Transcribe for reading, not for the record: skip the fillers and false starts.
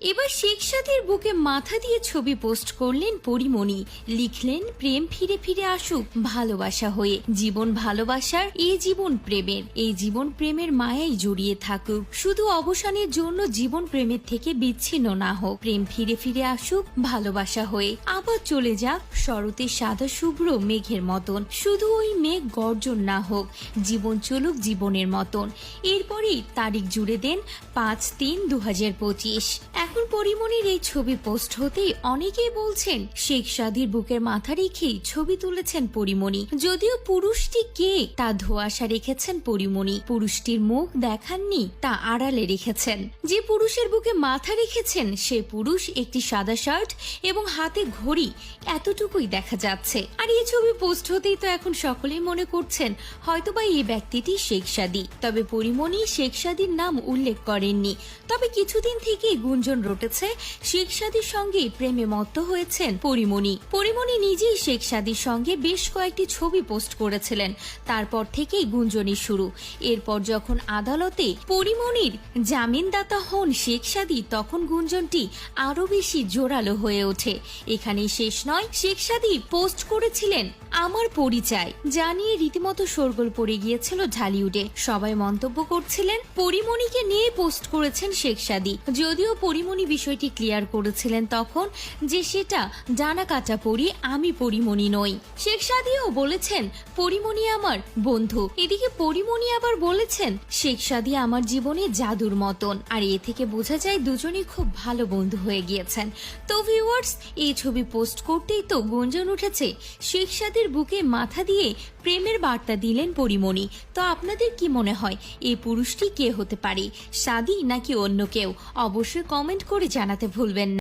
এবার শেখ সাদির বুকে মাথা দিয়ে ছবি পোস্ট করলেন পরীমণি। লিখলেন, প্রেম ফিরে ফিরে আসুক ভালোবাসা হয়ে, জীবন ভালোবাসার, এই জীবন প্রেমের, এই জীবন প্রেমের মায়াই জড়িয়ে থাকুক, শুধু অবসানের জন্য জীবন প্রেমের থেকে বিচ্ছিন্ন না হোক। প্রেম ফিরে ফিরে আসুক ভালোবাসা হয়ে, আবার চলে যাক শরতের সাদা শুভ্র মেঘের মতন, শুধু ওই মেঘ গর্জন না হোক, জীবন চলুক জীবনের মতন। এরপরেই তারিখ জুড়ে দেন 5/3/2025। এখন পরীমণির এই ছবি পোস্ট হতেই অনেকেই বলছেন শেখ সাদির বুকের মাথা রেখেই ছবি তুলেছেন পরীমণি। যদিও পুরুষটি কে তা ধোঁয়াশা রেখেছেন পরীমণি, পুরুষটির মুখ দেখাননি, তা আড়ালে রেখেছেন। যে পুরুষের বুকে মাথা রেখেছেন সে পুরুষ একটি সাদা শার্ট এবং হাতে ঘড়ি, এতটুকুই দেখা যাচ্ছে। আর এই ছবি পোস্ট হতেই তো এখন সকলেই মনে করছেন হয়তোবা এই ব্যক্তিটি শেখ সাদি। তবে পরীমণি শেখ সাদির নাম উল্লেখ করেননি। তবে কিছুদিন থেকেই গুঞ্জন রটেছে শেখ সাদির সঙ্গে প্রেমে মত্ত হয়েছেন পরীমণি। পরীমণি নিজেই শেখ সাদির সঙ্গে বেশ কয়েকটি ছবি পোস্ট করেছিলেন। তারপর থেকেই গুঞ্জনই শুরু। এরপর যখন আদালতে পরীমণির জামিনদাতা হন শেখ সাদি, তখন গুঞ্জনটি আরো বেশি জোরালো হয়ে ওঠে। এখানেই শেষ নয়, শেখ সাদি পোস্ট করেছিলেন আমার পরিচয়, জানিয়ে রীতিমতো শোরগোল পড়ে গিয়েছিল ঢালিউডে। সবাই মন্তব্য করছিলেন পরীমণিকে নিয়ে পোস্ট করেছেন শেখ সাদি। যদিও পরীমণি বিষয়টি ক্লিয়ার করেছিলেন তখন যে সেটা ডানা কাটা পরি, আমি পরীমণি নই। শেখ সাদিও বলেছেন পরীমণি আমার বন্ধু। এদিকে পরীমণি আবার বলেছেন শেখ সাদি আমার জীবনে জাদুর মতন। আর এ থেকে বোঝা যায় দুজনেই খুব ভালো বন্ধু হয়ে গিয়েছেন। তো ভিউয়ার্স, এই ছবি পোস্ট করতেই তো গুঞ্জন উঠেছে শেখ সাদির বুকে মাথা দিয়ে প্রেমের বার্তা দিলেন পরীমণি। তো আপনাদের কি মনে হয় এই পুরুষটি কে হতে পারে, সাদি নাকি অন্য কেউ? অবশ্যই কমেন্ট করে জানাতে ভুলবেন না।